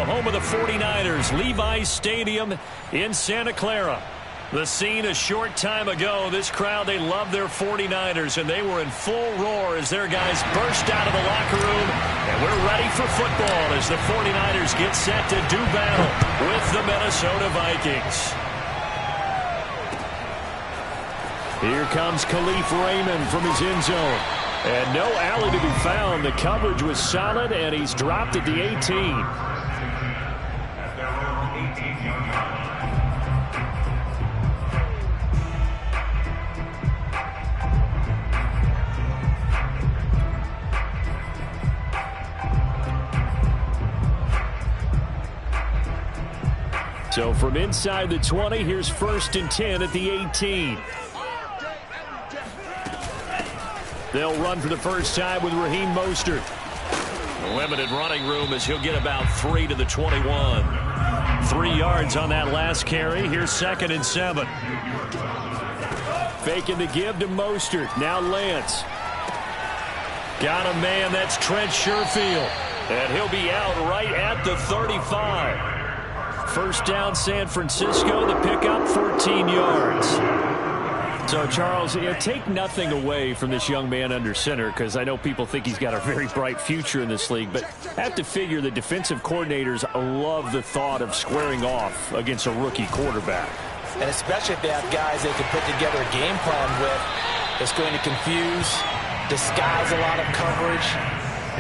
the home of the 49ers, Levi's Stadium in Santa Clara. The scene a short time ago. This crowd, they love their 49ers, and they were in full roar as their guys burst out of the locker room. And we're ready for football as the 49ers get set to do battle with the Minnesota Vikings. Here comes Khalif Raymond from his end zone. And no alley to be found. The coverage was solid, and he's dropped at the 18. So from inside the 20, here's 1st and 10 at the 18. They'll run for the first time with Raheem Mostert. Limited running room as he'll get about 3 to the 21. 3 yards on that last carry. Here's 2nd and 7. Faking the give to Mostert. Now Lance. Got a man. That's Trent Sherfield. And he'll be out right at the 35. First down, San Francisco. The pickup, 14 yards. So, Charles, take nothing away from this young man under center, because I know people think he's got a very bright future in this league, but I have to figure the defensive coordinators love the thought of squaring off against a rookie quarterback. And especially if they have guys they can put together a game plan with that's going to confuse, disguise a lot of coverage,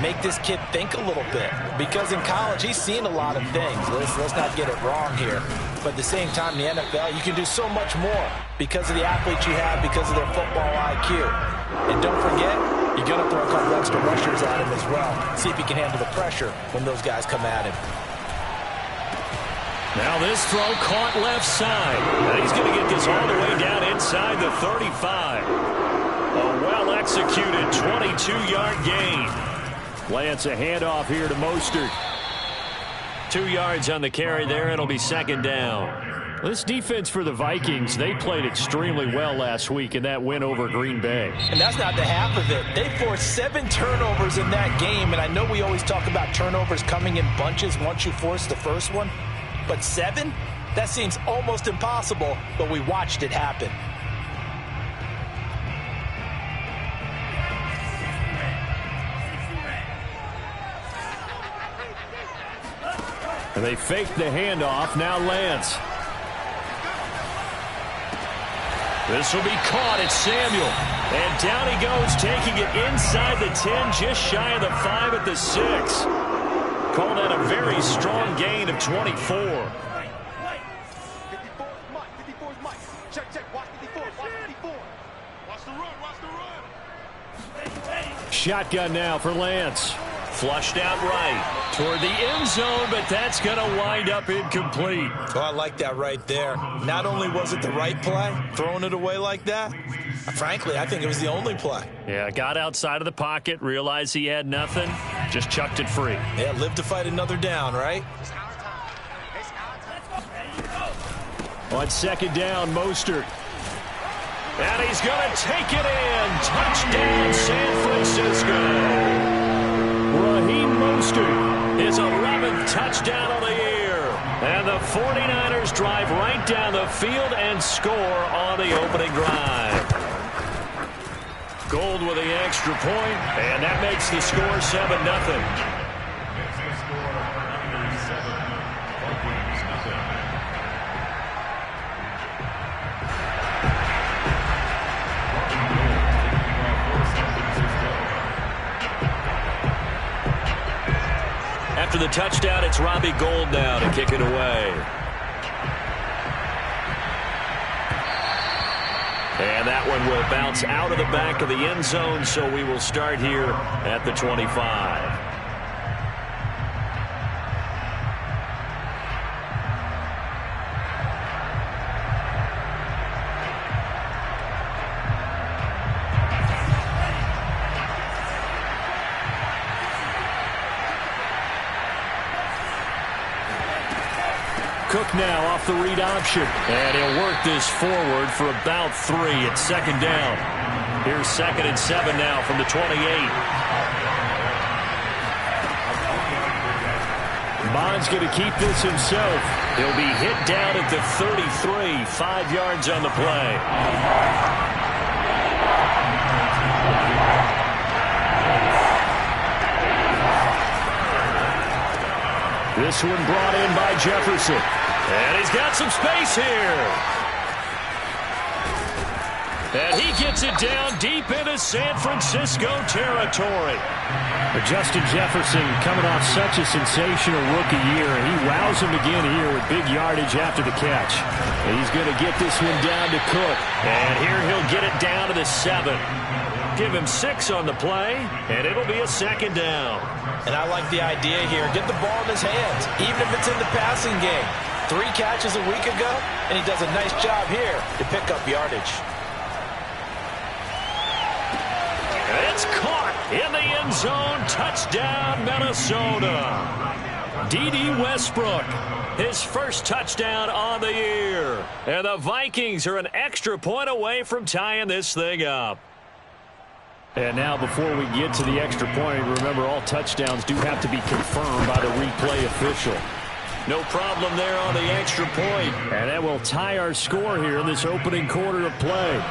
make this kid think a little bit. Because in college, he's seen a lot of things. Let's not get it wrong here. But at the same time, in the NFL, you can do so much more because of the athletes you have, because of their football IQ. And don't forget, you're going to throw a couple extra rushers at him as well. See if he can handle the pressure when those guys come at him. Now this throw caught left side. And he's going to get this all the way down inside the 35. A well-executed 22-yard gain. Lance, a handoff here to Mostert. 2 yards on the carry there. It'll be 2nd down. This defense for the Vikings, they played extremely well last week in that win over Green Bay. And that's not the half of it. They forced 7 turnovers in that game. And I know we always talk about turnovers coming in bunches once you force the first one. But 7? That seems almost impossible, but we watched it happen. And they faked the handoff. Now Lance. This will be caught. It's Samuel. And down he goes, taking it inside the 10, just shy of the 5 at the 6. Call that a very strong gain of 24. Shotgun now for Lance. Flushed out right toward the end zone, but that's going to wind up incomplete. Oh, I like that right there. Not only was it the right play, throwing it away like that, frankly, I think it was the only play. Yeah, got outside of the pocket, realized he had nothing, just chucked it free. Yeah, live to fight another down, right? On 2nd down, Mostert. And he's going to take it in. Touchdown, San Francisco. Raheem Mostert, his 11th touchdown of the year. And the 49ers drive right down the field and score on the opening drive. Gold with the extra point, and that makes the score 7-0. After the touchdown, it's Robbie Gould now to kick it away. And that one will bounce out of the back of the end zone, so we will start here at the 25. Cook now off the read option. And he'll work this forward for about 3. It's 2nd down. Here's 2nd and 7 now from the 28. Bond's going to keep this himself. He'll be hit down at the 33, 5 yards on the play. This one brought in by Jefferson. And he's got some space here. And he gets it down deep into San Francisco territory. Justin Jefferson coming off such a sensational rookie year, and he wows him again here with big yardage after the catch. And he's going to get this one down to Cook. And here he'll get it down to the 7. Give him 6 on the play, and it'll be a second down. And I like the idea here. Get the ball in his hands, even if it's in the passing game. 3 catches a week ago, and he does a nice job here to pick up yardage. It's caught in the end zone. Touchdown, Minnesota. D.D. Westbrook, his first touchdown on the year. And the Vikings are an extra point away from tying this thing up. And now before we get to the extra point, remember all touchdowns do have to be confirmed by the replay official. No problem there on the extra point. And that will tie our score here in this opening quarter of play.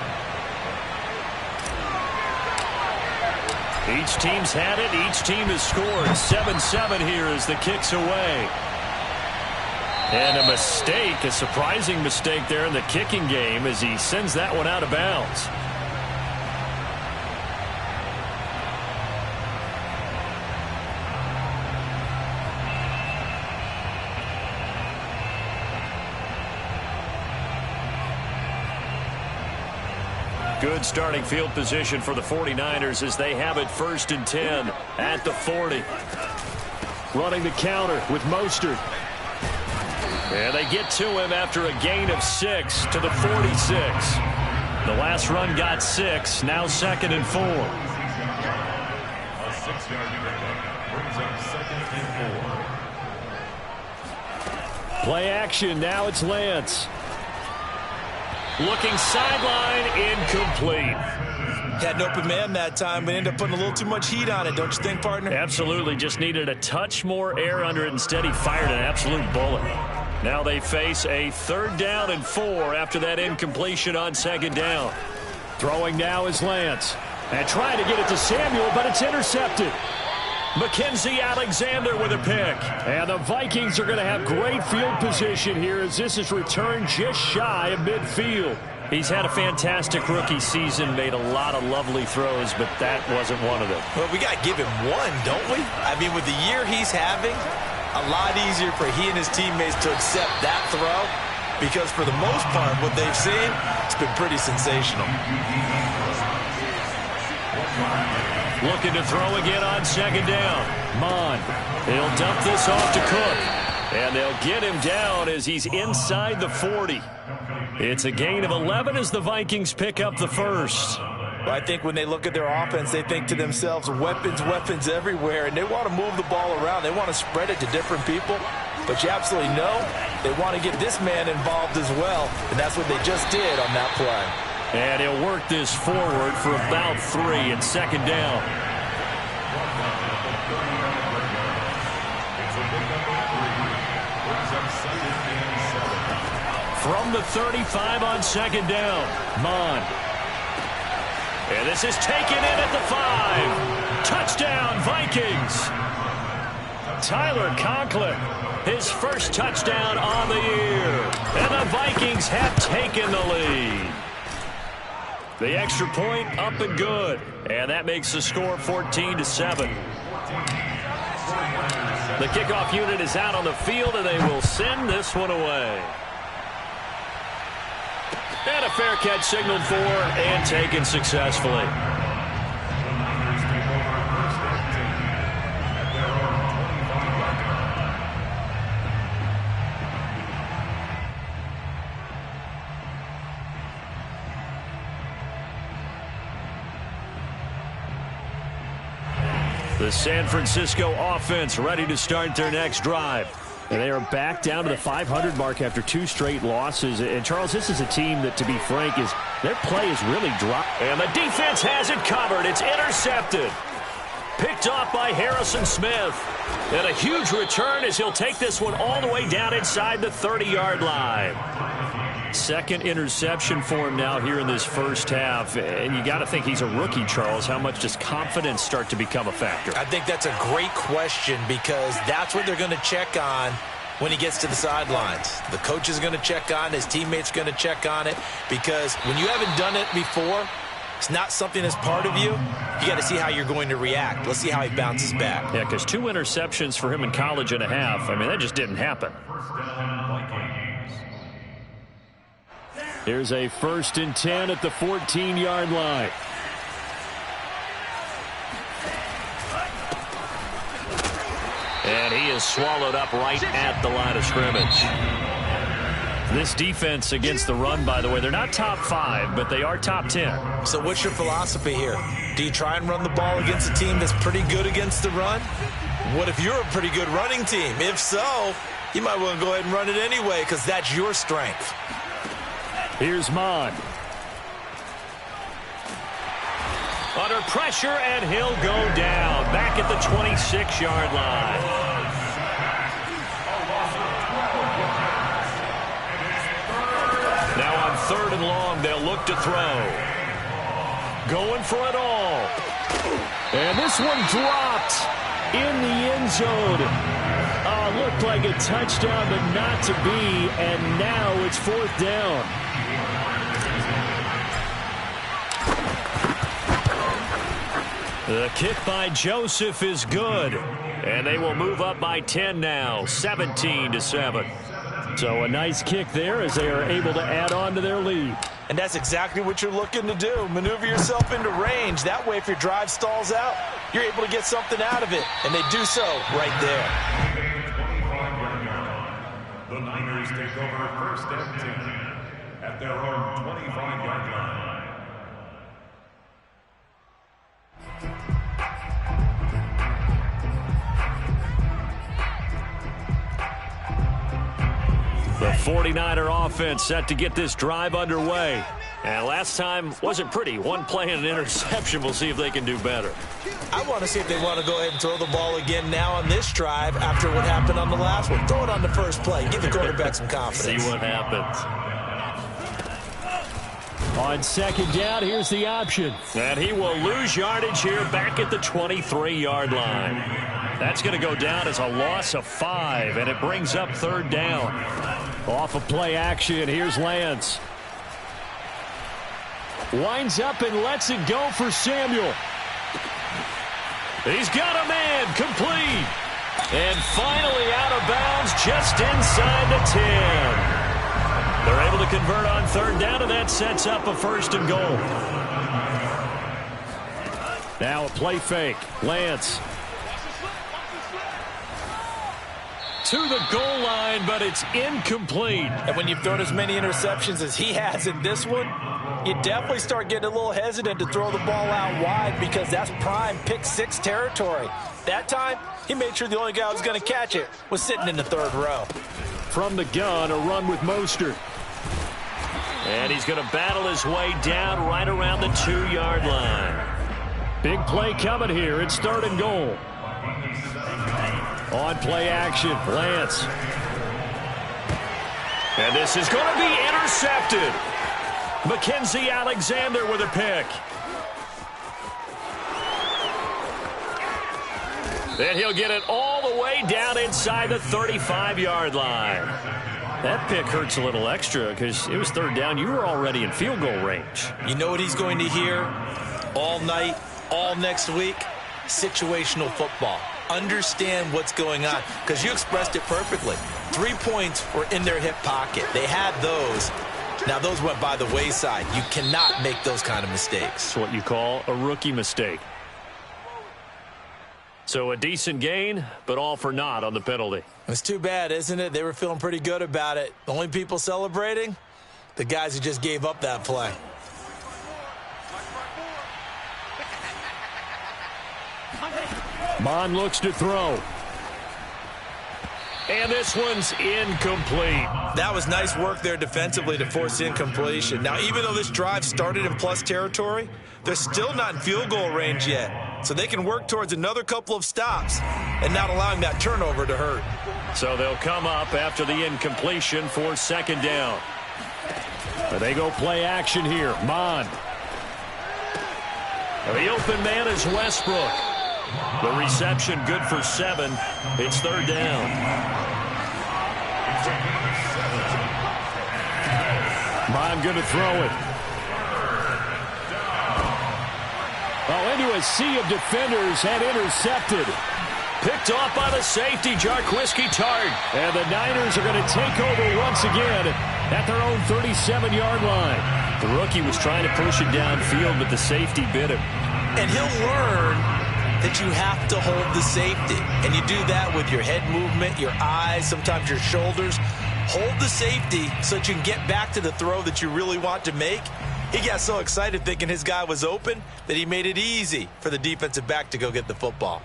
Each team's had it. Each team has scored. 7-7 here as the kick's away. And a mistake, a surprising mistake there in the kicking game as he sends that one out of bounds. Good starting field position for the 49ers as they have it 1st and 10 at the 40. Running the counter with Mostert. And they get to him after a gain of 6 to the 46. The last run got 6, now 2nd and 4. A 6-yard pickup brings up 2nd and 4. Play action, now it's Lance. Looking sideline, incomplete. Had an open man that time, but ended up putting a little too much heat on it, don't you think, partner? Absolutely, just needed a touch more air under it. Instead, he fired an absolute bullet. Now they face a 3rd down and 4 after that incompletion on 2nd down. Throwing now is Lance. And trying to get it to Samuel, but it's intercepted. Mackenzie Alexander with a pick. And the Vikings are going to have great field position here as this is returned just shy of midfield. He's had a fantastic rookie season, made a lot of lovely throws, but that wasn't one of them. Well, we got to give him one, don't we? I mean, with the year he's having, a lot easier for he and his teammates to accept that throw because for the most part, what they've seen, it's been pretty sensational. Looking to throw again on 2nd down. Mond. He'll dump this off to Cook. And they'll get him down as he's inside the 40. It's a gain of 11 as the Vikings pick up the 1st. Well, I think when they look at their offense, they think to themselves, weapons, weapons everywhere, and they want to move the ball around. They want to spread it to different people. But you absolutely know they want to get this man involved as well, and that's what they just did on that play. And he'll work this forward for about 3 and 2nd down. From the 35 on 2nd down, Mond. And this is taken in at the 5. Touchdown, Vikings. Tyler Conklin, his first touchdown on the year. And the Vikings have taken the lead. The extra point up and good. And that makes the score 14-7. The kickoff unit is out on the field, and they will send this one away. And a fair catch signaled for and taken successfully. The San Francisco offense ready to start their next drive. And they are back down to the 500 mark after 2 straight losses. And, Charles, this is a team that, to be frank, their play is really dropped. And the defense has it covered. It's intercepted. Picked picked off by Harrison Smith. And a huge return as he'll take this one all the way down inside the 30-yard line. Second interception for him now here in this first half. And you got to think he's a rookie, Charles. How much does confidence start to become a factor? I think that's a great question because that's what they're going to check on when he gets to the sidelines. The coach is going to check on, his teammates are going to check on it, because when you haven't done it before, it's not something that's part of you. You got to see how you're going to react. Let's see how he bounces back. Yeah, because 2 interceptions for him in college and a half. I mean, that just didn't happen. Here's a 1st and 10 at the 14-yard line. And he is swallowed up right at the line of scrimmage. This defense against the run, by the way, they're not top 5, but they are top 10. So what's your philosophy here? Do you try and run the ball against a team that's pretty good against the run? What if you're a pretty good running team? If so, you might want to go ahead and run it anyway because that's your strength. Here's Mon. Under pressure, and he'll go down. Back at the 26-yard line. Now on 3rd and long, they'll look to throw. Going for it all. And this one dropped in the end zone. Looked like a touchdown, but not to be. And now it's 4th down. The kick by Joseph is good. And they will move up by 10 now, 17-7. So a nice kick there as they are able to add on to their lead. And that's exactly what you're looking to do. Maneuver yourself into range. That way, if your drive stalls out, you're able to get something out of it. And they do so right there. The Niners take over 1st and 10 at their own 25-yard line. The 49er offense set to get this drive underway. And last time wasn't pretty. 1 play and an interception. We'll see if they can do better. I want to see if they want to go ahead and throw the ball again now on this drive after what happened on the last one. Throw it on the first play. Give the quarterback some confidence. See what happens. On 2nd down, here's the option. And he will lose yardage here back at the 23-yard line. That's going to go down as a loss of 5, and it brings up 3rd down. Off of play action, here's Lance. Winds up and lets it go for Samuel. He's got a man, complete. And finally out of bounds just inside the 10. They're able to convert on 3rd down, and that sets up a 1st and goal. Now a play fake. Lance. To the goal line, but it's incomplete. And when you've thrown as many interceptions as he has in this one, you definitely start getting a little hesitant to throw the ball out wide because that's prime pick 6 territory. That time, he made sure the only guy who was going to catch it was sitting in the 3rd row. From the gun, a run with Mostert. And he's going to battle his way down right around the 2-yard line. Big play coming here. It's 3rd and goal. On play action, Lance. And this is going to be intercepted. Mackenzie Alexander with a pick. And he'll get it all the way down inside the 35-yard line. That pick hurts a little extra because it was 3rd down. You were already in field goal range. You know what he's going to hear all night, all next week? Situational football. Understand what's going on because you expressed it perfectly. 3 points were in their hip pocket. They had those. Now, those went by the wayside. You cannot make those kind of mistakes. It's what you call a rookie mistake. So a decent gain, but all for naught on the penalty. It's too bad, isn't it? They were feeling pretty good about it. The only people celebrating, the guys who just gave up that play. Mon looks to throw. And this one's incomplete. That was nice work there defensively to force incompletion. Now, even though this drive started in plus territory, they're still not in field goal range yet. so they can work towards another couple of stops and not allowing that turnover to hurt. So they'll come up after the incompletion for second down. They go play action here. Mon. The open man is Westbrook. The reception good for 7. It's third down. Mon going to throw it. Oh, into a sea of defenders and intercepted. Picked off by the safety, Jarquiski Tart. And the Niners are going to take over once again at their own 37-yard line. The rookie was trying to push it downfield, but the safety bit him. And he'll learn that you have to hold the safety. And you do that with your head movement, your eyes, sometimes your shoulders. Hold the safety so that you can get back to the throw that you really want to make. He got so excited thinking his guy was open that he made it easy for the defensive back to go get the football.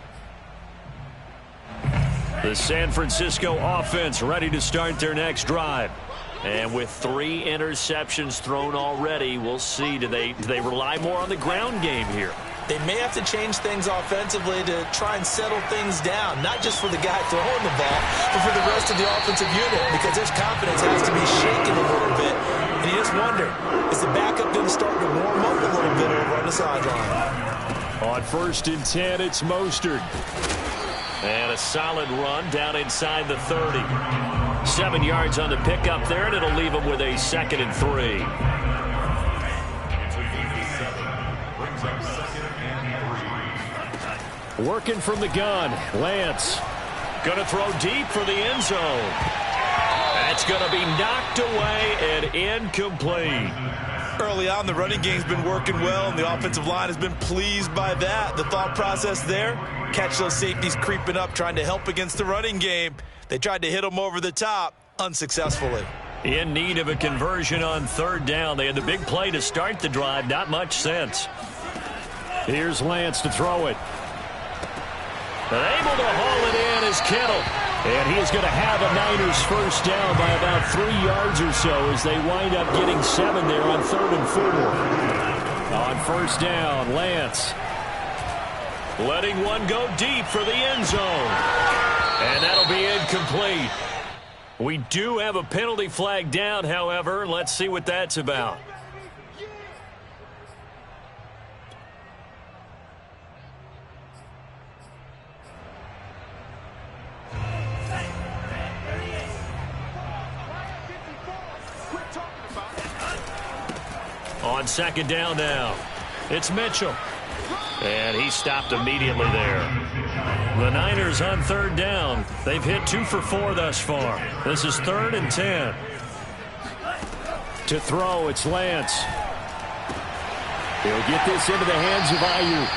The San Francisco offense ready to start their next drive. And with 3 interceptions thrown already, we'll see. Do they rely more on the ground game here? They may have to change things offensively to try and settle things down, not just for the guy throwing the ball, but for the rest of the offensive unit, because his confidence has to be shaken a little bit. And you just wonder, is the backup going to start to warm up a little bit over on the sideline? On 1st and 10, it's Mostert. And a solid run down inside the 30. 7 yards on the pickup there, and it'll leave him with a 2nd and 3. Working from the gun, Lance. Going to throw deep for the end zone. That's going to be knocked away and incomplete. Early on, the running game's been working well, and the offensive line has been pleased by that. The thought process there, catch those safeties creeping up, trying to help against the running game. They tried to hit them over the top, unsuccessfully. In need of a conversion on 3rd down. They had the big play to start the drive. Not much sense. Here's Lance to throw it. And able to haul it in is Kittle. And he is going to have a Niners first down by about 3 yards or so as they wind up getting 7 there on 3rd and 4. On 1st down, Lance. Letting one go deep for the end zone. And that'll be incomplete. We do have a penalty flag down, however. Let's see what that's about. On 2nd down now, it's Mitchell. And he stopped immediately there. The Niners on 3rd down. They've hit 2 for 4 thus far. This is 3rd and 10. To throw, it's Lance. He'll get this into the hands of Ayuk.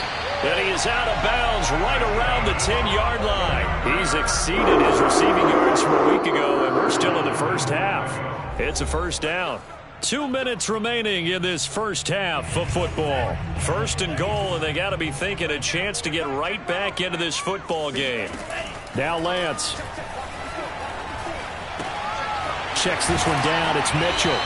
And he is out of bounds right around the 10-yard line. He's exceeded his receiving yards from a week ago, and we're still in the first half. It's a first down. 2 minutes remaining in this first half of football. 1st and goal, and they got to be thinking a chance to get right back into this football game. Now Lance. Checks this one down. It's Mitchell.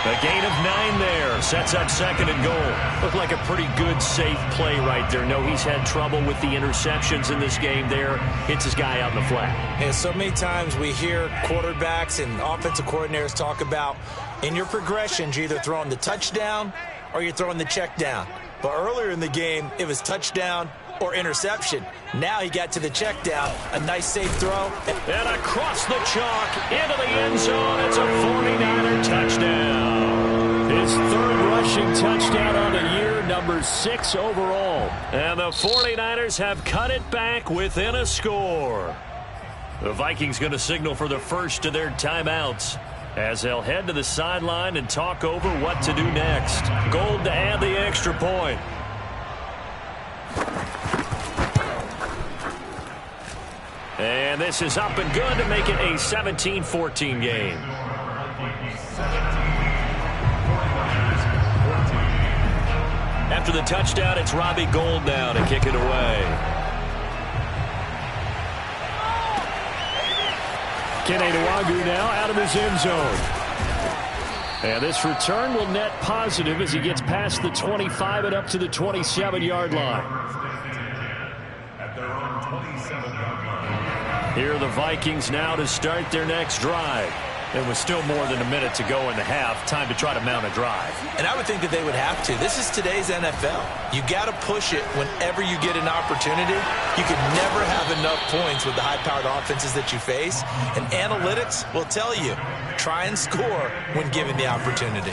A gain of 9 there. Sets up 2nd and goal. Looked like a pretty good, safe play right there. No, he's had trouble with the interceptions in this game there. Hits his guy out in the flat. And so many times we hear quarterbacks and offensive coordinators talk about in your progressions, you're either throwing the touchdown or you're throwing the check down. But earlier in the game, it was touchdown or interception. Now he got to the check down. A nice safe throw. And across the chalk into the end zone. It's a 49er touchdown. His 3rd rushing touchdown on the year, number 6 overall. And the 49ers have cut it back within a score. The Vikings going to signal for the first of their timeouts as they'll head to the sideline and talk over what to do next. Gold to add the extra point. And this is up and good to make it a 17-14 game. After the touchdown, it's Robbie Gould now to kick it away. Kene Nwangwu now out of his end zone. And this return will net positive as he gets past the 25 and up to the 27-yard line. 27-yard line. Here are the Vikings now to start their next drive. It was still more than a minute to go in the half. Time to try to mount a drive. And I would think that they would have to. This is today's NFL. You got to push it whenever you get an opportunity. You can never have enough points with the high-powered offenses that you face. And analytics will tell you, try and score when given the opportunity.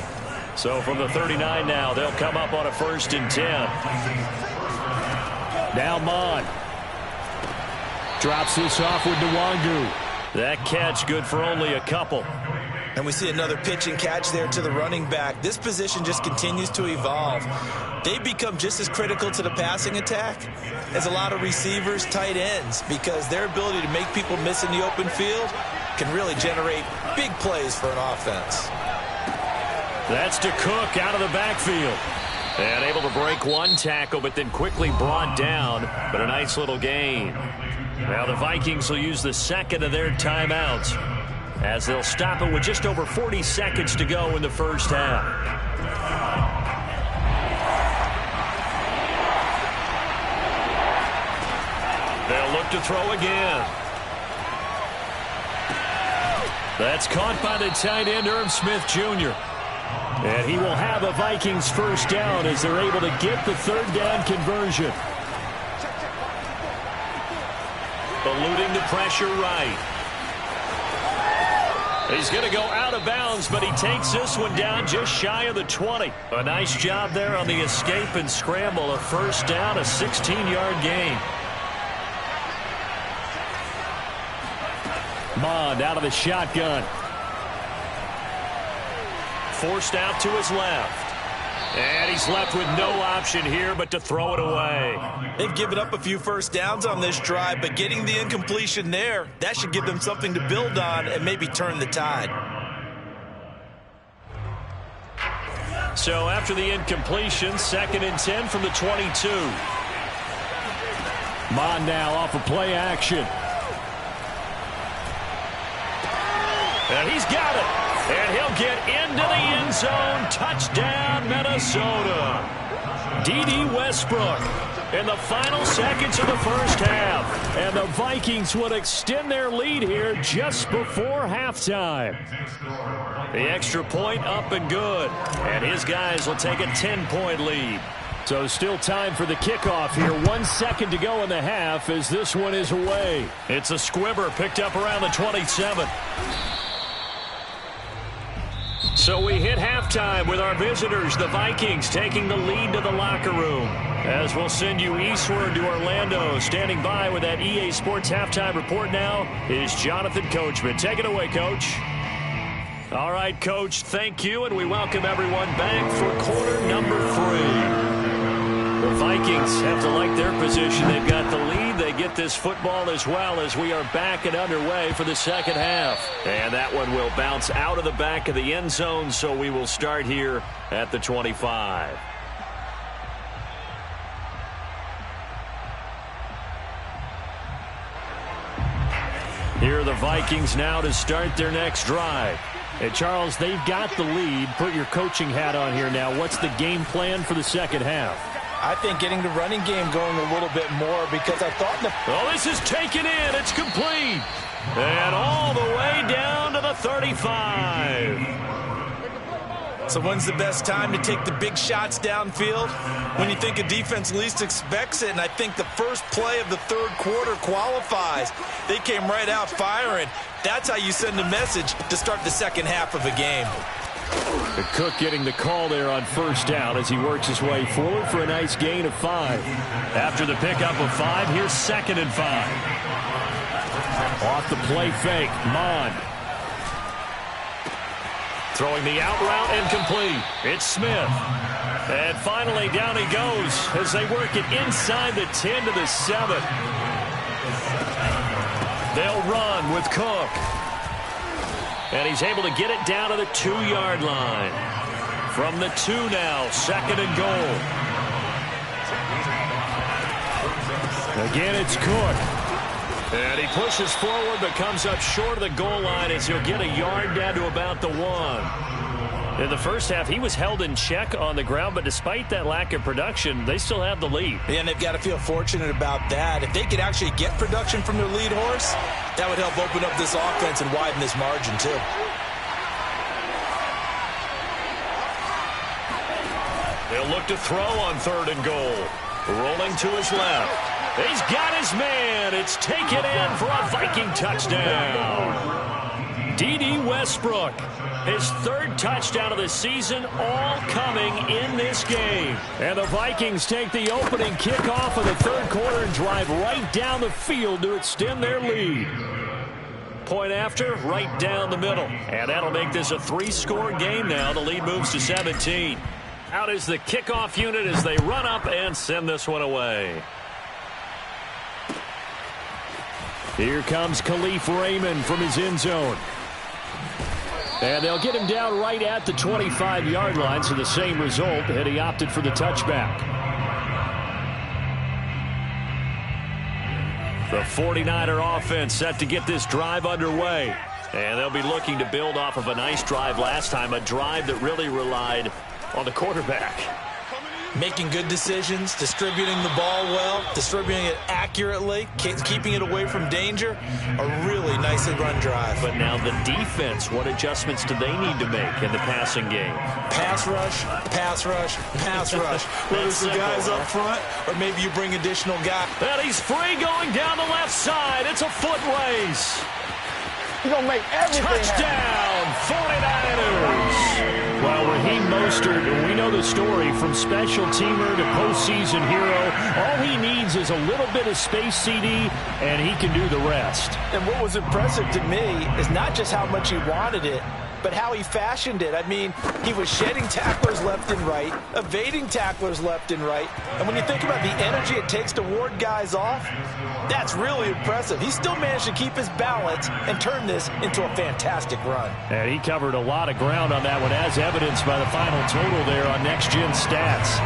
So from the 39 now, they'll come up on a 1st and 10. Now Mon. Drops this off with Nwangu. That catch good for only a couple. And we see another pitch and catch there to the running back. This position just continues to evolve. They become just as critical to the passing attack as a lot of receivers, tight ends, because their ability to make people miss in the open field can really generate big plays for an offense. That's to Cook out of the backfield. And able to break one tackle, but then quickly brought down. But a nice little gain. Now the Vikings will use the second of their timeouts as they'll stop it with just over 40 seconds to go in the first half. They'll look to throw again. That's caught by the tight end, Irv Smith Jr. And he will have a Vikings first down as they're able to get the third down conversion. Eluding the pressure right. He's going to go out of bounds, but he takes this one down just shy of the 20. A nice job there on the escape and scramble. A first down, a 16-yard gain. Mond out of the shotgun. Forced out to his left. And he's left with no option here but to throw it away. They've given up a few first downs on this drive, but getting the incompletion there, that should give them something to build on and maybe turn the tide. So after the incompletion, 2nd and 10 from the 22. Mond now off of play action. And he's got it. And he'll get into the end zone. Touchdown, Minnesota. D.D. Westbrook in the final seconds of the first half. And the Vikings would extend their lead here just before halftime. The extra point up and good. And his guys will take a 10-point lead. So still time for the kickoff here. 1 second to go in the half as this one is away. It's a squibber picked up around the 27. So we hit halftime with our visitors, the Vikings, taking the lead to the locker room. As we'll send you eastward to Orlando. Standing by with that EA Sports halftime report now is Jonathan Coachman. Take it away, Coach. All right, Coach, thank you, and we welcome everyone back for quarter number 3. The Vikings have to like their position. They've got the lead. They get this football as well as we are back and underway for the second half. And that one will bounce out of the back of the end zone, so we will start here at the 25. Here are the Vikings now to start their next drive. Hey, Charles, they've got the lead. Put your coaching hat on here now. What's the game plan for the second half? I think getting the running game going a little bit more because I thought... Oh, this is taken in. It's complete. And all the way down to the 35. So when's the best time to take the big shots downfield? When you think a defense least expects it, and I think the first play of the third quarter qualifies. They came right out firing. That's how you send a message to start the second half of a game. Cook getting the call there on first down as he works his way forward for a nice gain of 5. After the pickup of 5, here's 2nd and 5. Off the play fake, Mond. Throwing the out route and complete. It's Smith. And finally down he goes as they work it inside the 10 to the 7. They'll run with Cook. And he's able to get it down to the 2-yard line. From the 2 now, 2nd and goal. Again, it's Cook. And he pushes forward but comes up short of the goal line as he'll get a yard down to about the 1. In the first half, he was held in check on the ground, but despite that lack of production, they still have the lead. And they've got to feel fortunate about that. If they could actually get production from their lead horse, that would help open up this offense and widen this margin, too. He'll look to throw on 3rd and goal. Rolling to his left. He's got his man. It's taken in for a Viking touchdown. D.D. Westbrook, his 3rd touchdown of the season, all coming in this game. And the Vikings take the opening kickoff of the 3rd quarter and drive right down the field to extend their lead. Point after, right down the middle. And that'll make this a 3-score game now. The lead moves to 17. Out is the kickoff unit as they run up and send this one away. Here comes Khalif Raymond from his end zone. And they'll get him down right at the 25-yard line, so the same result, and he opted for the touchback. The 49er offense set to get this drive underway. And they'll be looking to build off of a nice drive last time, a drive that really relied on the quarterback. Making good decisions, distributing the ball well, distributing it accurately, keeping it away from danger. A really nicely run drive. But now the defense, what adjustments do they need to make in the passing game? Pass rush, pass rush, pass rush. Whether it's the guys up front or maybe you bring additional guys. And he's free going down the left side. It's a foot race. He's going to make everything touchdown, 49ers. Well, Raheem Mostert, we know the story from special teamer to postseason hero. All he needs is a little bit of space, CD, and he can do the rest. And what was impressive to me is not just how much he wanted it, but how he fashioned it. I mean, he was shedding tacklers left and right, evading tacklers left and right. And when you think about the energy it takes to ward guys off, that's really impressive. He still managed to keep his balance and turn this into a fantastic run. And he covered a lot of ground on that one, as evidenced by the final total there on Next Gen Stats.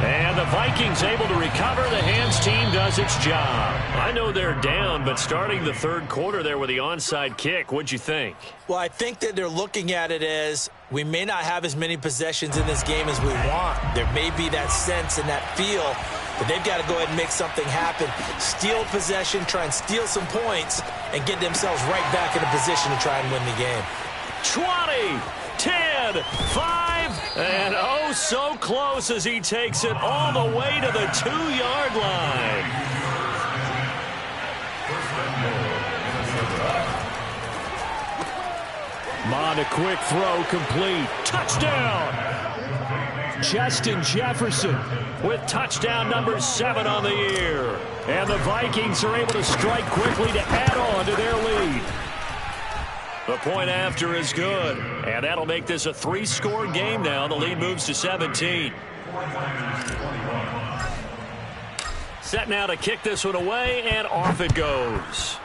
And the Vikings able to recover. The hands team does its job. I know they're down, but starting the 3rd quarter there with the onside kick, what'd you think? Well, I think that they're looking at it as we may not have as many possessions in this game as we want. There may be that sense and that feel, but they've got to go ahead and make something happen. Steal possession, try and steal some points, and get themselves right back in a position to try and win the game. 20, 10, 5, and oh, so close as he takes it all the way to the 2-yard line. Mond, a quick throw, complete. Touchdown! Justin Jefferson with touchdown number 7 on the year. And the Vikings are able to strike quickly to add on to their lead. The point after is good, and that'll make this a 3-score game now. The lead moves to 17. Set now to kick this one away, and off it goes.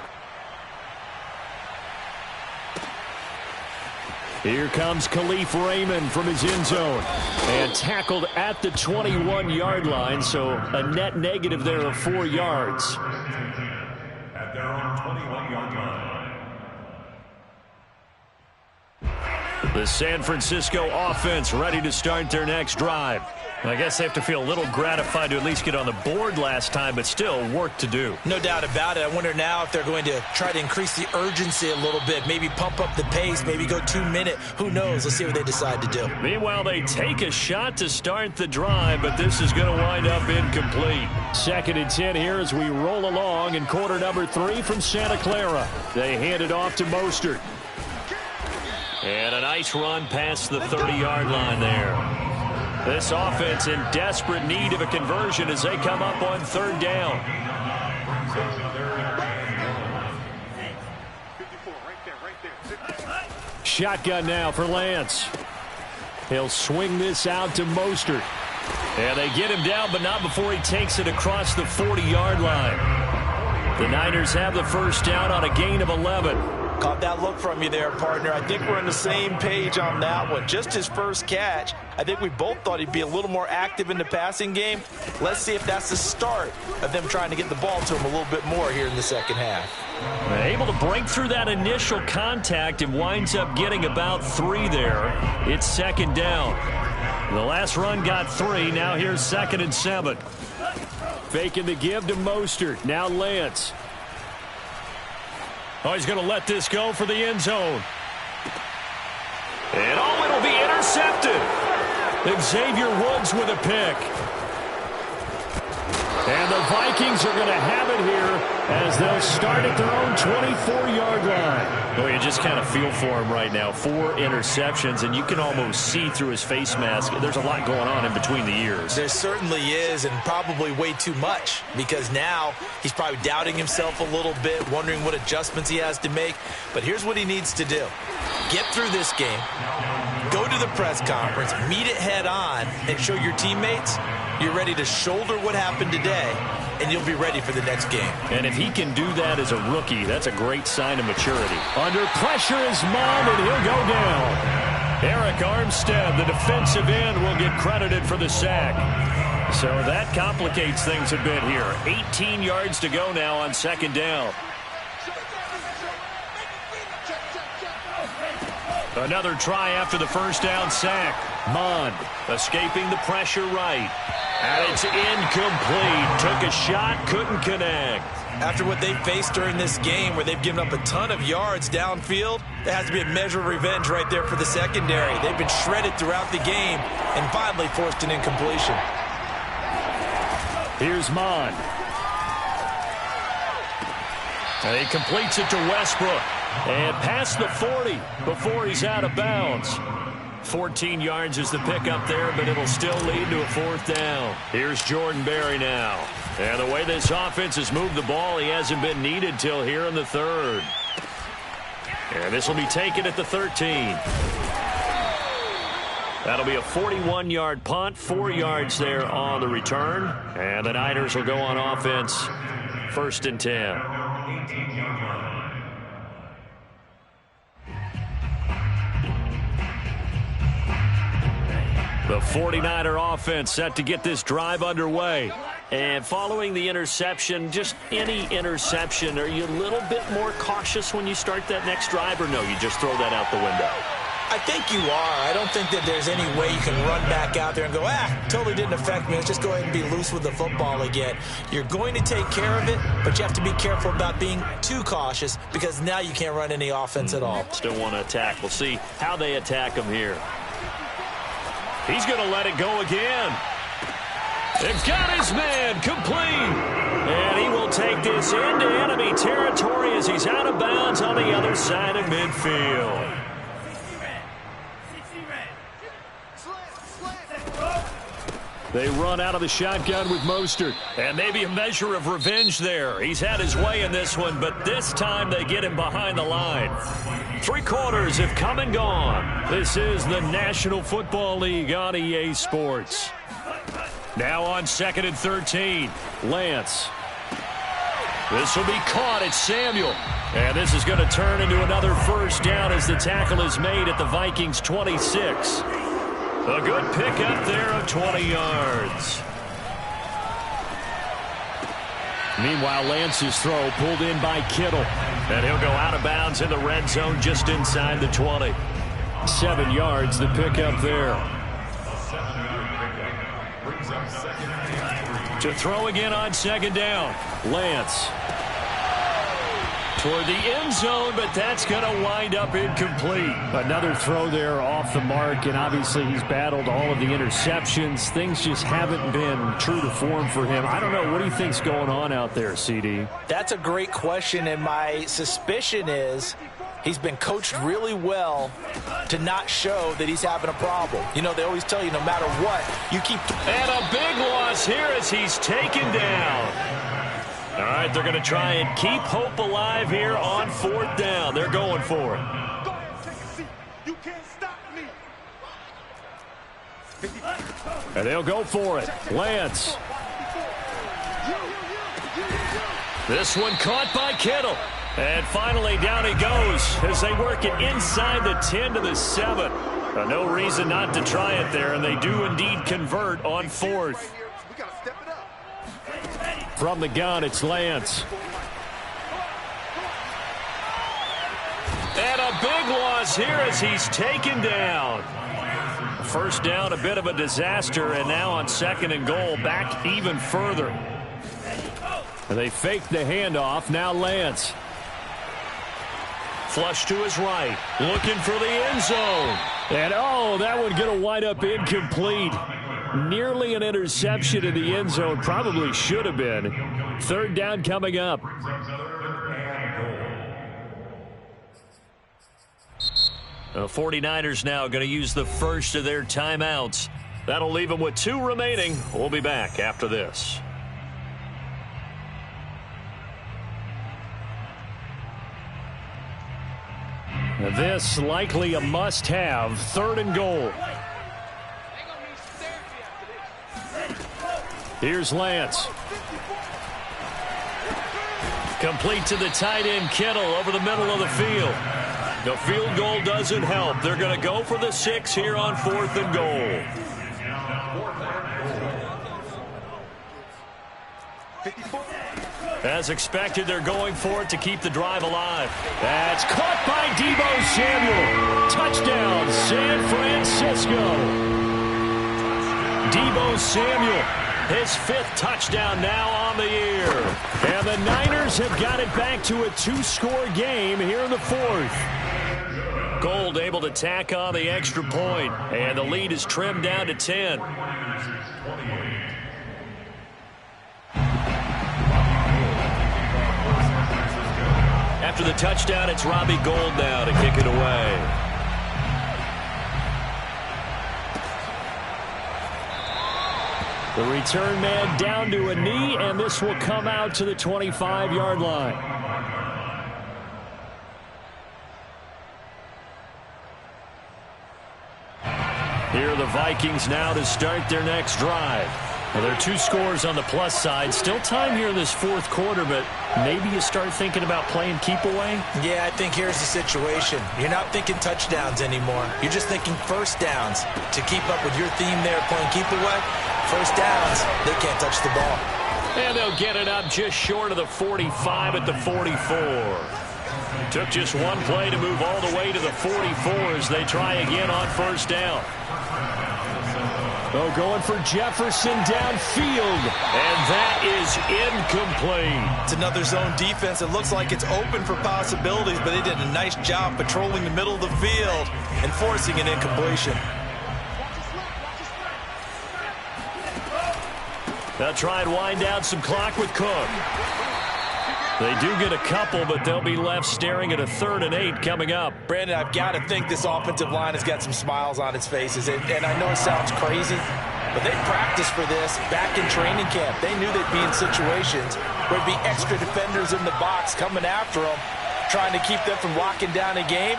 Here comes Khalif Raymond from his end zone, and tackled at the 21-yard line, so a net negative there of 4 yards. At their own 21-yard line. The San Francisco offense ready to start their next drive. I guess they have to feel a little gratified to at least get on the board last time, but still work to do. No doubt about it. I wonder now if they're going to try to increase the urgency a little bit, maybe pump up the pace, maybe go 2-minute. Who knows? Let's see what they decide to do. Meanwhile, they take a shot to start the drive, but this is going to wind up incomplete. 2nd and 10 here as we roll along in quarter number 3 from Santa Clara. They hand it off to Mostert. And a nice run past the 30-yard line there. This offense in desperate need of a conversion as they come up on 3rd down. Shotgun now for Lance. He'll swing this out to Mostert. And they get him down, but not before he takes it across the 40-yard line. The Niners have the first down on a gain of 11. Caught that look from you there, partner. I think we're on the same page on that one. Just his first catch. I think we both thought he'd be a little more active in the passing game. Let's see if that's the start of them trying to get the ball to him a little bit more here in the second half. Able to break through that initial contact and winds up getting about 3 there. It's second down. The last run got 3. Now here's 2nd and 7. Faking the give to Mostert. Now Lance. Oh, he's going to let this go for the end zone. And it'll be intercepted. Xavier Woods with a pick. And the Vikings are going to have it here as they'll start at their own 24-yard line. Well, you just kind of feel for him right now. 4 interceptions, and you can almost see through his face mask. There's a lot going on in between the ears. There certainly is, and probably way too much, because now he's probably doubting himself a little bit, wondering what adjustments he has to make. But here's what he needs to do. Get through this game, go to the press conference, meet it head on, and show your teammates you're ready to shoulder what happened today, and you'll be ready for the next game. And if he can do that as a rookie, that's a great sign of maturity. Under pressure is Mond, and he'll go down. Eric Armstead, the defensive end, will get credited for the sack. So that complicates things a bit here. 18 yards to go now on 2nd down. Another try after the first down sack. Mond escaping the pressure right. And it's incomplete. Took a shot, couldn't connect. After what they faced during this game where they've given up a ton of yards downfield, there has to be a measure of revenge right there for the secondary. They've been shredded throughout the game and finally forced an incompletion. Here's Mond. And he completes it to Westbrook. And past the 40 before he's out of bounds. 14 yards is the pickup there, but it'll still lead to a 4th down. Here's Jordan Berry now. And the way this offense has moved the ball, he hasn't been needed till here in the 3rd. And this will be taken at the 13. That'll be a 41-yard punt, 4 yards there on the return. And the Niners will go on offense, 1st and 10. The 49er offense set to get this drive underway. And following the interception, just any interception, are you a little bit more cautious when you start that next drive, or no, you just throw that out the window? I think you are. I don't think that there's any way you can run back out there and go, totally didn't affect me. Let's just go ahead and be loose with the football again. You're going to take care of it, but you have to be careful about being too cautious because now you can't run any offense at all. Still want to attack. We'll see how they attack him here. He's going to let it go again. They've got his man complete. And he will take this into enemy territory as he's out of bounds on the other side of midfield. They run out of the shotgun with Mostert. And maybe a measure of revenge there. He's had his way in this one, but this time they get him behind the line. 3 quarters have come and gone. This is the National Football League on EA Sports. Now on 2nd and 13, Lance. This will be caught. It's Samuel. And this is going to turn into another first down as the tackle is made at the Vikings' 26. A good pickup there of 20 yards. Meanwhile, Lance's throw pulled in by Kittle. And he'll go out of bounds in the red zone just inside the 20. 7 yards, the pickup there. To throw again on 2nd down. Lance. Toward the end zone, but that's going to wind up incomplete. Another throw there off the mark, and obviously he's battled all of the interceptions. Things just haven't been true to form for him. I don't know. What do you think's going on out there, CD? That's a great question, and my suspicion is he's been coached really well to not show that he's having a problem. You know, they always tell you no matter what, you keep... And a big loss here as he's taken down. All right, they're going to try and keep hope alive here on 4th down. They're going for it. Go ahead, take a seat. You can't stop me. And they'll go for it. Lance. This one caught by Kittle. And finally down he goes as they work it inside the 10 to the 7. No reason not to try it there, and they do indeed convert on 4th. From the gun, it's Lance. And a big loss here as he's taken down. First down, a bit of a disaster, and now on 2nd and goal, back even further. And they fake the handoff, now Lance. Flush to his right, looking for the end zone. And oh, that one going to wind up incomplete. Nearly an interception in the end zone, probably should have been. 3rd down coming up. The 49ers now going to use the first of their timeouts. That'll leave them with 2 remaining. We'll be back after this. This likely a must-have. 3rd and goal. Here's Lance. Complete to the tight end Kittle over the middle of the field. The field goal doesn't help. They're going to go for the 6 here on 4th and goal. As expected, they're going for it to keep the drive alive. That's caught by Deebo Samuel. Touchdown, San Francisco. Deebo Samuel, his 5th touchdown now on the year. And the Niners have got it back to a 2-score game here in the 4th. Gold able to tack on the extra point, and the lead is trimmed down to 10. After the touchdown, it's Robbie Gould now to kick it away. The return man down to a knee, and this will come out to the 25-yard line. Here are the Vikings now to start their next drive. Well, there are 2 scores on the plus side. Still time here in this 4th quarter, but maybe you start thinking about playing keep away? Yeah, I think here's the situation. You're not thinking touchdowns anymore. You're just thinking first downs. To keep up with your theme there, playing keep away, first downs, they can't touch the ball. And they'll get it up just short of the 45 at the 44. Took just one play to move all the way to the 44 as they try again on first down. Oh, going for Jefferson downfield, and that is incomplete. It's another zone defense. It looks like it's open for possibilities, but they did a nice job patrolling the middle of the field and forcing an incompletion. They'll try and wind down some clock with Cook. They do get a couple, but they'll be left staring at a 3rd and 8 coming up. Brandon, I've got to think this offensive line has got some smiles on its faces. And I know it sounds crazy, but they practiced for this back in training camp. They knew they'd be in situations where there'd be extra defenders in the box coming after them, trying to keep them from locking down a game.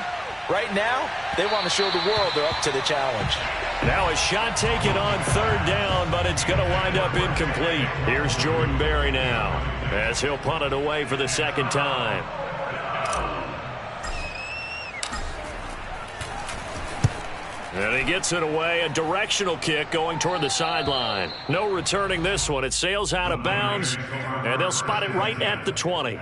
Right now, they want to show the world they're up to the challenge. Now a shot taken on 3rd down, but it's going to wind up incomplete. Here's Jordan Berry now, as he'll punt it away for the 2nd time. And he gets it away, a directional kick going toward the sideline. No returning this one. It sails out of bounds, and they'll spot it right at the 20.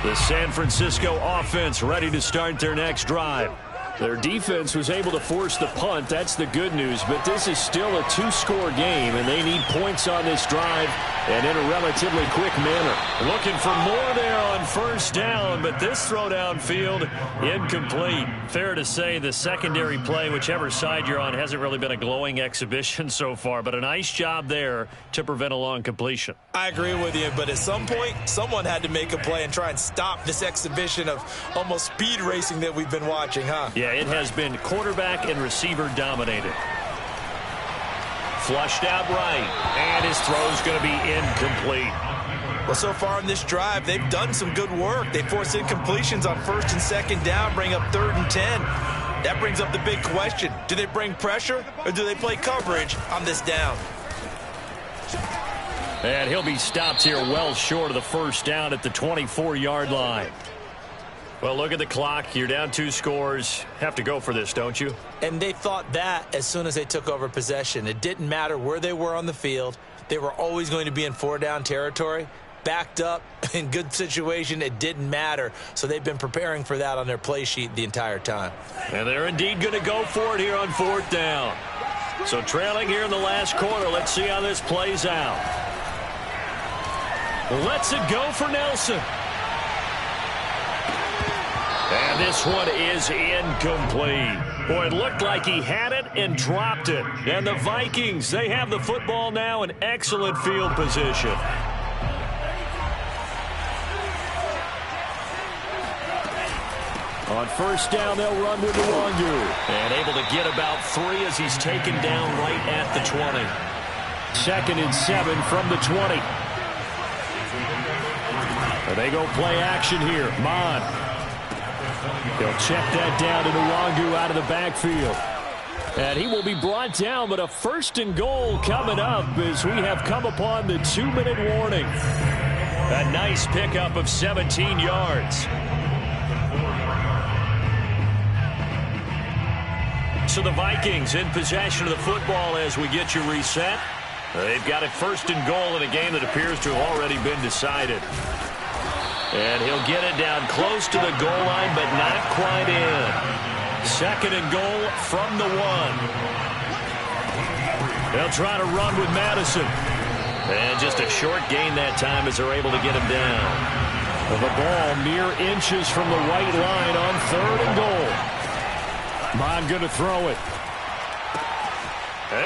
The San Francisco offense ready to start their next drive. Their defense was able to force the punt. That's the good news. But this is still a 2-score game, and they need points on this drive and in a relatively quick manner. Looking for more there on first down, but this throw downfield incomplete. Fair to say the secondary play, whichever side you're on, hasn't really been a glowing exhibition so far, but a nice job there to prevent a long completion. I agree with you, but at some point, someone had to make a play and try and stop this exhibition of almost speed racing that we've been watching, huh? Yeah, it has been quarterback and receiver dominated. Flushed out right, and his throw's going to be incomplete. Well, so far in this drive, they've done some good work. They forced incompletions on 1st and 2nd down, bring up 3rd and 10. That brings up the big question. Do they bring pressure, or do they play coverage on this down? And he'll be stopped here well short of the first down at the 24-yard line. Well, look at the clock. You're down 2 scores. Have to go for this, don't you? And they thought that as soon as they took over possession. It didn't matter where they were on the field. They were always going to be in 4-down territory. Backed up, in good situation, it didn't matter. So they've been preparing for that on their play sheet the entire time. And they're indeed going to go for it here on 4th down. So trailing here in the last quarter. Let's see how this plays out. Lets it go for Nelson. And this one is incomplete. Boy, it looked like he had it and dropped it. And the Vikings, they have the football now in excellent field position. On 1st down, they'll run with Nwangu. And able to get about 3 as he's taken down right at the 20. 2nd and 7 from the 20. And they go play action here. Mon. They'll check that down to Nwangu out of the backfield. And he will be brought down, but a 1st and goal coming up as we have come upon the 2-minute warning. A nice pickup of 17 yards. So the Vikings in possession of the football as we get you reset. They've got it 1st and goal in a game that appears to have already been decided. And he'll get it down close to the goal line, but not quite in. 2nd and goal from the 1. They'll try to run with Madison. And just a short gain that time as they're able to get him down. The ball mere inches from the white line on 3rd and goal. Mon going to throw it.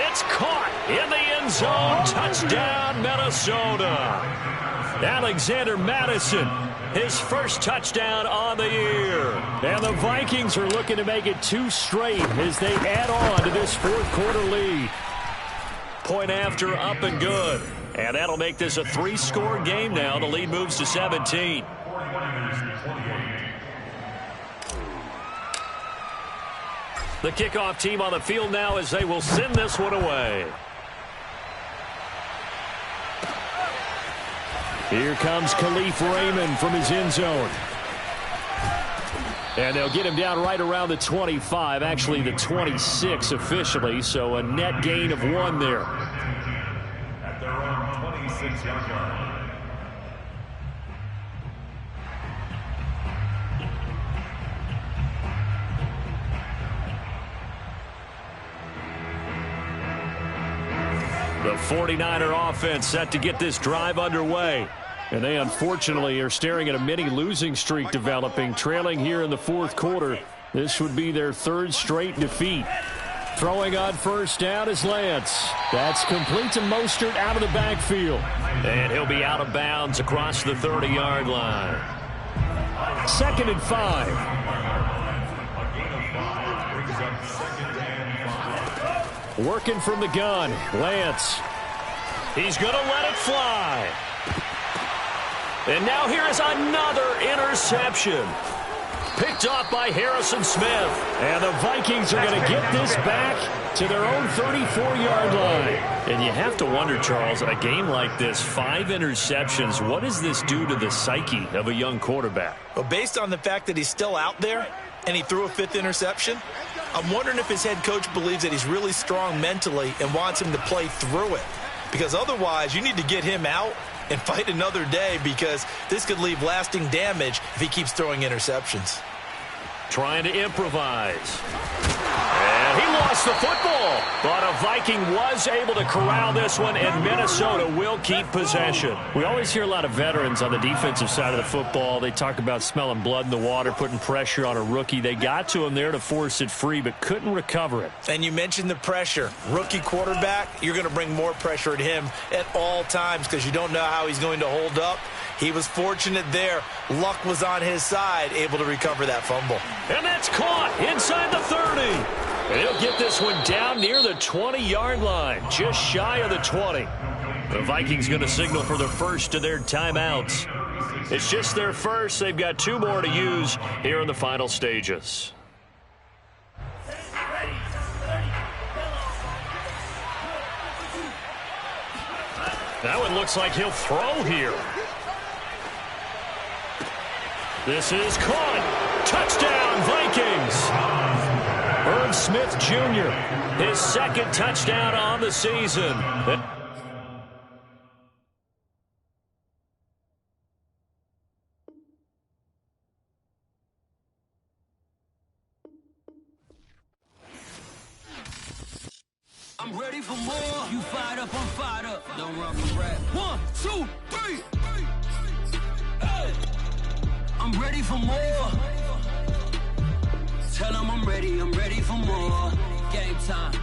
It's caught in the end zone. Touchdown, Minnesota. Alexander Madison, his 1st touchdown on the year. And the Vikings are looking to make it 2 straight as they add on to this 4th quarter lead. Point after, up and good. And that'll make this a 3-score game now. The lead moves to 17. The kickoff team on the field now as they will send this one away. Here comes Khalif Raymond from his end zone. And they'll get him down right around the 25, actually the 26 officially, so a net gain of 1 there. At their own 26-yard line. The 49er offense set to get this drive underway. And they unfortunately are staring at a mini losing streak developing, trailing here in the 4th quarter. This would be their 3rd straight defeat. Throwing on 1st down is Lance. That's complete to Mostert out of the backfield. And he'll be out of bounds across the 30-yard line. 2nd and 5. Working from the gun, Lance. He's going to let it fly. And now here is another interception. Picked off by Harrison Smith. And the Vikings are going to get this back to their own 34-yard line. And you have to wonder, Charles, a game like this, 5 interceptions, what does this do to the psyche of a young quarterback? Well, based on the fact that he's still out there and he threw a 5th interception, I'm wondering if his head coach believes that he's really strong mentally and wants him to play through it. Because otherwise, you need to get him out and fight another day, because this could leave lasting damage if he keeps throwing interceptions. Trying to improvise. And he lost the football. But a Viking was able to corral this one, and Minnesota will keep possession. We always hear a lot of veterans on the defensive side of the football. They talk about smelling blood in the water, putting pressure on a rookie. They got to him there to force it free, but couldn't recover it. And you mentioned the pressure. Rookie quarterback, you're going to bring more pressure at him at all times because you don't know how he's going to hold up. He was fortunate there. Luck was on his side, able to recover that fumble. And that's caught inside the 30. And he'll get this one down near the 20-yard line, just shy of the 20. The Vikings going to signal for the first of their timeouts. It's just their first. They've got 2 more to use here in the final stages. That one looks like he'll throw here. This is caught. Touchdown, Vikings. Irv Smith Jr., his second touchdown on the season. I'm ready for more. You fired up, I'm fired up. Don't run the rap. 1, 2, 3. Hey. I'm ready for more. Tell them I'm ready for more. Game time.